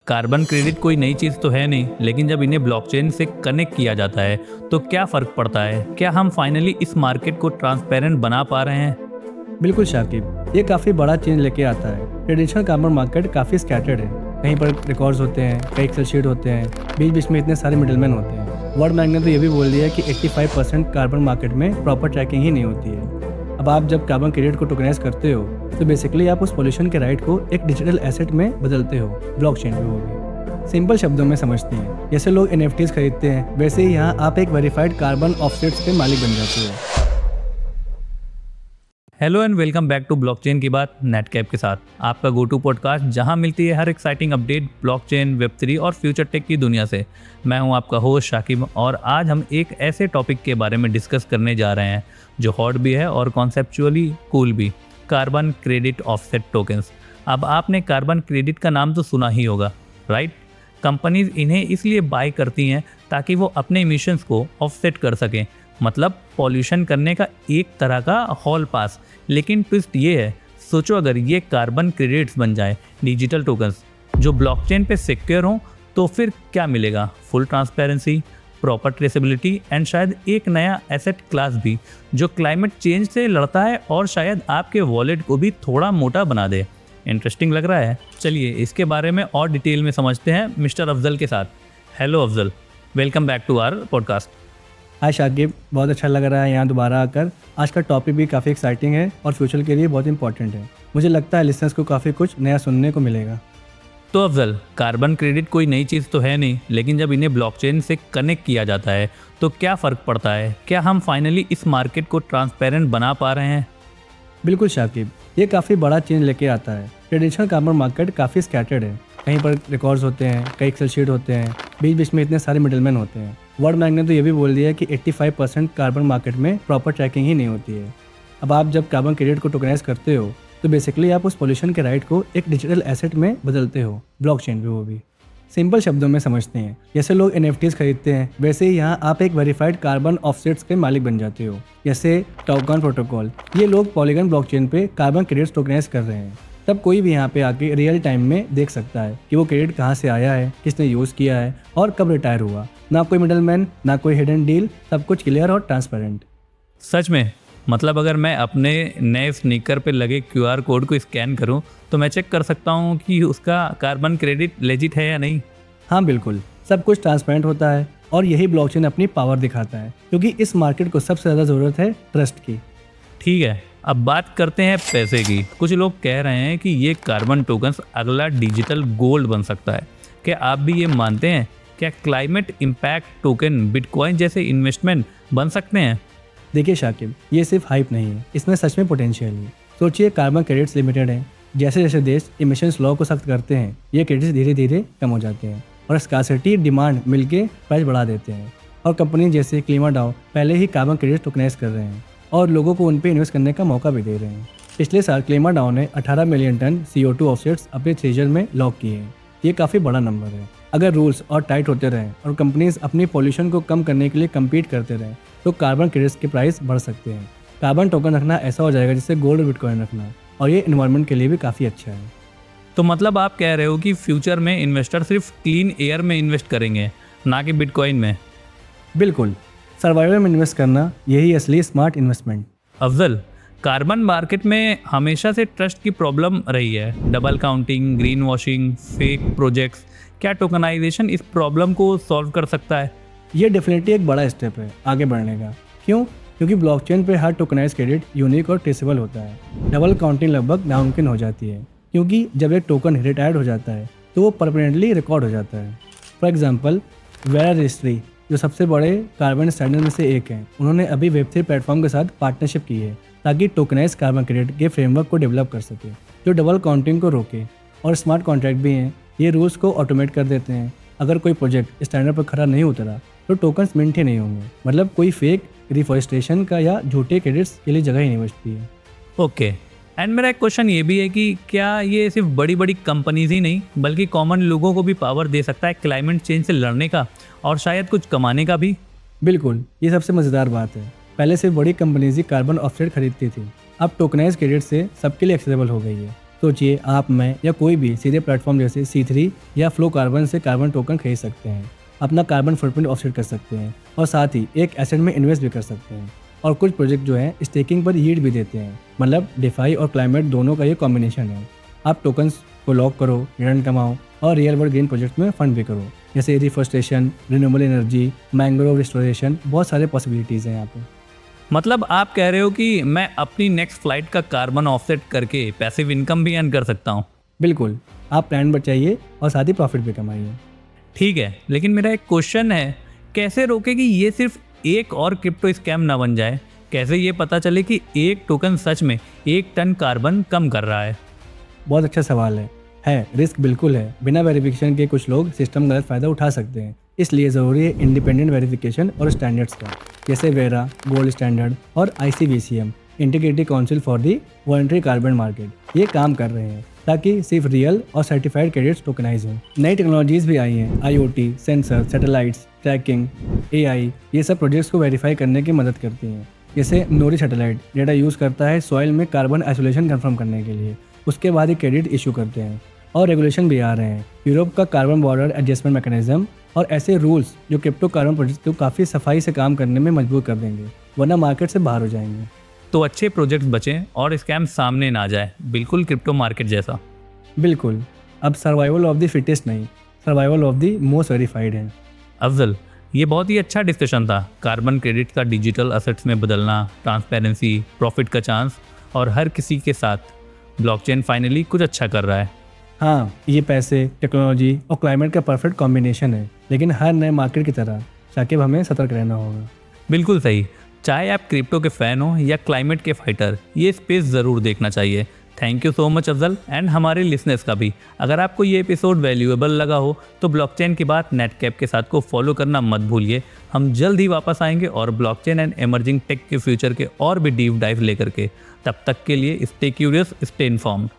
Carbon credit कोई नई चीज़ तो है नहीं, लेकिन जब इन्हें ब्लॉकचेन से कनेक्ट किया जाता है तो क्या फ़र्क पड़ता है? क्या हम फाइनली इस मार्केट को ट्रांसपेरेंट बना पा रहे हैं? बिल्कुल शाकिब, ये काफ़ी बड़ा चेंज लेके आता है। ट्रेडिशनल कार्बन मार्केट काफ़ी स्कैटर्ड है। कहीं पर रिकॉर्ड्स होते हैं, कई एक्सेल शीट होते हैं, बीच बीच में इतने सारे मिडलमैन होते हैं। वर्ल्ड बैंक ने तो ये भी बोल दिया कि 85% कार्बन मार्केट में प्रॉपर ट्रैकिंग ही नहीं होती है। अब आप जब कार्बन क्रेडिट को टोकनाइज करते हो तो बेसिकली आप उस पोल्यूशन के राइट को एक डिजिटल एसेट में बदलते हो, ब्लॉकचेन पे होगी। सिंपल शब्दों में समझते हैं, जैसे लोग NFTs खरीदते हैं वैसे ही यहाँ आप एक वेरीफाइड कार्बन ऑफसेट्स के मालिक बन जाते हो। Hello and welcome back to blockchain की बात नेटकैप के साथ, आपका गो टू पॉडकास्ट जहां मिलती है हर एक्साइटिंग अपडेट ब्लॉकचेन, वेब3 और फ्यूचर टेक की दुनिया से। मैं हूं आपका होस्ट शाकिब और आज हम एक ऐसे टॉपिक के बारे में डिस्कस करने जा रहे हैं जो हॉट भी है और कॉन्सेप्चुअली कूल भी, कार्बन क्रेडिट ऑफसेट टोकन्स। अब आपने कार्बन क्रेडिट का नाम तो सुना ही होगा, राइट? कंपनीज इन्हें इसलिए बाय करती हैं ताकि वो अपने इमिशंस को ऑफसेट कर सकें, मतलब पॉल्यूशन करने का एक तरह का हॉल पास। लेकिन ट्विस्ट ये है, सोचो अगर ये कार्बन क्रेडिट्स बन जाए डिजिटल टोकन्स जो ब्लॉकचेन पे सिक्योर हों, तो फिर क्या मिलेगा? Full transparency, proper traceability and शायद एक नया एसेट क्लास भी जो क्लाइमेट चेंज से लड़ता है और शायद आपके वॉलेट को भी थोड़ा मोटा बना दे। इंटरेस्टिंग लग रहा है? चलिए इसके बारे में और डिटेल में समझते हैं मिस्टर अफजल के साथ। Hello Afzal, welcome back to our podcast. Hi Shakib, बहुत अच्छा लग रहा है यहाँ दोबारा आकर। आज का टॉपिक भी काफ़ी एक्साइटिंग है और फ्यूचर के लिए बहुत इंपॉर्टेंट है। मुझे लगता है लिसनर्स को काफ़ी कुछ नया सुनने को मिलेगा। तो अफजल, कार्बन क्रेडिट कोई नई चीज़ तो है नहीं, लेकिन जब इन्हें ब्लॉकचेन से कनेक्ट किया जाता है तो क्या फ़र्क पड़ता है? क्या हम फाइनली इस मार्केट को ट्रांसपेरेंट बना पा रहे हैं? बिल्कुल शाकिब, ये काफ़ी बड़ा चेंज लेके आता है। ट्रेडिशनल कार्बन मार्केट काफ़ी स्कैटर्ड है। कहीं पर रिकॉर्ड्स होते हैं, कई एक्सेल शीट होते हैं, बीच बीच में इतने सारे मिडलमैन होते हैं। वर्ल्ड बैंक ने तो ये भी बोल दिया कि 85% कार्बन मार्केट में प्रॉपर ट्रैकिंग ही नहीं होती है। अब आप जब कार्बन क्रेडिट को टोकनाइज करते हो तो बेसिकली आप उस पोल्यूशन के राइट को एक डिजिटल एसेट में बदलते हो, ब्लॉकचेन पे वो भी। सिंपल शब्दों में समझते हैं, जैसे लोग NFTs खरीदते हैं वैसे ही यहाँ आप एक वेरीफाइड कार्बन ऑफसेट्स के मालिक बन जाते हो, जैसे टोकन प्रोटोकॉल। ये लोग पॉलीगन ब्लॉकचेन पे कार्बन क्रेडिट्स टोकनाइज कर रहे हैं। तब कोई भी यहाँ पे आके रियल टाइम में देख सकता है कि वो क्रेडिट कहाँ से आया है, किसने यूज़ किया है और कब रिटायर हुआ। ना कोई मिडलमैन, ना कोई हिडन डील, सब कुछ क्लियर और ट्रांसपेरेंट। सच में? मतलब अगर मैं अपने नए स्नीकर पे लगे QR कोड को स्कैन करूं तो मैं चेक कर सकता हूं कि उसका कार्बन क्रेडिट लेजिट है या नहीं? हाँ बिल्कुल, सब कुछ ट्रांसपेरेंट होता है और यही ब्लॉकचेन अपनी पावर दिखाता है, क्योंकि इस मार्केट को सबसे ज़्यादा ज़रूरत है ट्रस्ट की। ठीक है, अब बात करते हैं पैसे की। कुछ लोग कह रहे हैं कि ये कार्बन टोकन्स अगला डिजिटल गोल्ड बन सकता है। क्या आप भी ये मानते हैं? क्या क्लाइमेट इम्पैक्ट टोकन बिटकॉइन जैसे इन्वेस्टमेंट बन सकते हैं? देखिए शाकिब, ये सिर्फ हाइप नहीं है, इसमें सच में पोटेंशियल है। सोचिए, कार्बन क्रेडिट्स लिमिटेड हैं। जैसे जैसे देश इमिशंस लॉ को सख्त करते हैं, ये क्रेडिट्स धीरे धीरे कम हो जाते हैं और स्कार्सिटी डिमांड मिलके प्राइस बढ़ा देते हैं। और कंपनी जैसे क्लीमाडाओ पहले ही कार्बन क्रेडिट्स टोकनाइज कर रहे हैं और लोगों को उन पे इन्वेस्ट करने का मौका भी दे रहे हैं। पिछले साल क्लीमाडाओ ने 18 मिलियन टन CO2 ऑफसेट्स अपने ट्रेजर में लॉक किए हैं। ये काफ़ी बड़ा नंबर है। अगर रूल्स और टाइट होते रहें और कंपनीज अपनी पॉल्यूशन को कम करने के लिए कम्पीट करते रहें तो कार्बन क्रेडिट्स के प्राइस बढ़ सकते हैं। कार्बन टोकन रखना ऐसा हो जाएगा जैसे गोल्ड और बिटकॉइन रखना, और ये एनवायरनमेंट के लिए भी काफ़ी अच्छा है। तो मतलब आप कह रहे हो कि फ्यूचर में इन्वेस्टर सिर्फ क्लीन एयर में इन्वेस्ट करेंगे, ना कि बिटकॉइन में? बिल्कुल, सर्वाइवल में इन्वेस्ट करना यही असली smart investment. Afzal, carbon market में हमेशा से ट्रस्ट की प्रॉब्लम रही है। Double counting, green washing, fake projects. क्या टोकनाइजेशन इस प्रॉब्लम को सॉल्व कर सकता है? ये डेफिनेटली एक बड़ा स्टेप है आगे बढ़ने का। क्यों? क्योंकि ब्लॉकचेन पे हर टोकनाइज क्रेडिट यूनिक और ट्रेसेबल होता है। डबल काउंटिंग लगभग नामुमकिन हो जाती है, क्योंकि जब एक टोकन रिटायर्ड हो जाता है तो वो परमानेंटली रिकॉर्ड हो जाता है। फॉर एग्जाम्पल, वेरा रजिस्ट्री जो सबसे बड़े कार्बन स्टैंडर्ड में से एक है, उन्होंने अभी Web3 प्लेटफॉर्म के साथ पार्टनरशिप की है ताकि टोकनाइज कार्बन क्रेडिट के फ्रेमवर्क को डेवलप कर सके जो डबल काउंटिंग को रोके। और स्मार्ट कॉन्ट्रैक्ट भी हैं, ये रूल्स को ऑटोमेट कर देते हैं। अगर कोई प्रोजेक्ट स्टैंडर्ड पर खरा नहीं उतरा तो टोकन्स मिंट ही नहीं होंगे, मतलब कोई फेक रिफॉरेस्टेशन का या झूठे क्रेडिट्स के लिए जगह ही नहीं बचती है। ओके, एंड मेरा एक क्वेश्चन ये भी है कि क्या ये सिर्फ बड़ी बड़ी कंपनीज ही नहीं बल्कि कॉमन लोगों को भी पावर दे सकता है क्लाइमेट चेंज से लड़ने का और शायद कुछ कमाने का भी? बिल्कुल, ये सबसे मज़ेदार बात है। पहले सिर्फ बड़ी कंपनीज ही कार्बन ऑफसेट खरीदती थी, अब टोकनाइज क्रेडिट से सबके लिए एक्सेसिबल हो गई है। सोचिए, आप, मैं या कोई भी सीधे प्लेटफॉर्म जैसे C3 या फ्लो कार्बन से कार्बन टोकन खरीद सकते हैं, अपना कार्बन फुटप्रिंट ऑफसेट कर सकते हैं और साथ ही एक एसेट में इन्वेस्ट भी कर सकते हैं। और कुछ प्रोजेक्ट जो हैं स्टेकिंग पर यील्ड भी देते हैं, मतलब डिफाई और क्लाइमेट दोनों का ये कॉम्बिनेशन है। आप टोकन्स को लॉक करो, रिटर्न कमाओ और रियल वर्ल्ड ग्रीन प्रोजेक्ट में फंड भी करो, जैसे reforestation, renewable energy, mangrove restoration, बहुत सारे पॉसिबिलिटीज़ हैं यहाँ पे। मतलब आप कह रहे हो कि मैं अपनी नेक्स्ट फ्लाइट का कार्बन ऑफसेट करके पैसिव इनकम भी अर्न कर सकता हूँ। बिल्कुल, आप प्लान बचाइए और साथ ही प्रॉफिट भी कमाइए। ठीक है, लेकिन मेरा एक क्वेश्चन है, कैसे रोके कि ये सिर्फ एक और क्रिप्टो स्कैम ना बन जाए? कैसे ये पता चले कि एक टोकन सच में 1 टन कार्बन कम कर रहा है? बहुत अच्छा सवाल है। रिस्क बिल्कुल है। बिना वेरिफिकेशन के कुछ लोग सिस्टम गलत फ़ायदा उठा सकते हैं, इसलिए ज़रूरी है इंडिपेंडेंट वेरिफिकेशन और स्टैंडर्ड्स का, जैसे वेरा, गोल्ड स्टैंडर्ड और ICVCM, integrity council for the voluntary carbon market, ये काम कर रहे हैं ताकि सिर्फ रियल और सर्टिफाइड क्रेडिट्स टोकनाइज हों। नई टेक्नोलॉजीज़ भी आई हैं, IoT, sensor, satellites, tracking, AI, ये सब प्रोजेक्ट्स को वेरीफाई करने की मदद करती हैं। जैसे नोरी सैटेलाइट डेटा यूज़ करता है सॉइल में कार्बन आइसोलेशन कंफर्म करने के लिए, उसके बाद ही क्रेडिट इशू करते हैं। और रेगुलेशन भी आ रहे हैं, यूरोप का कार्बन बॉर्डर एडजस्टमेंट मैकेनिज्म और ऐसे रूल्स जो क्रिप्टो कार्बन प्रोजेक्ट को काफ़ी सफाई से काम करने में मजबूर कर देंगे, वरना मार्केट से बाहर हो जाएंगे। तो अच्छे प्रोजेक्ट्स बचें और स्कैम सामने ना जाए, बिल्कुल क्रिप्टो मार्केट जैसा। बिल्कुल, अब सर्वाइवल ऑफ द फिटेस्ट नहीं, survival of the most verified है। अफजल, ये बहुत ही अच्छा डिस्कशन था। कार्बन क्रेडिट का डिजिटल असेट्स में बदलना, ट्रांसपेरेंसी, प्रॉफिट का चांस और हर किसी के साथ ब्लॉकचेन फाइनली कुछ अच्छा कर रहा है। हाँ, ये पैसे, टेक्नोलॉजी और क्लाइमेट का परफेक्ट कॉम्बिनेशन है, लेकिन हर नए मार्केट की तरह शाकिब हमें सतर्क रहना होगा। बिल्कुल सही। चाहे आप क्रिप्टो के फ़ैन हो या क्लाइमेट के फाइटर, ये स्पेस ज़रूर देखना चाहिए। Thank you so much Afzal, and हमारे लिसनर्स का भी। अगर आपको ये एपिसोड वैल्यूएबल लगा हो तो ब्लॉकचेन की बात नेटकैप के साथ को फॉलो करना मत भूलिए। हम जल्द ही वापस आएंगे और ब्लॉकचेन एंड एमर्जिंग टेक के फ्यूचर के और भी डीप डाइव लेकर के। तब तक के लिए स्टे क्यूरियस, स्टे इन्फॉर्म्ड।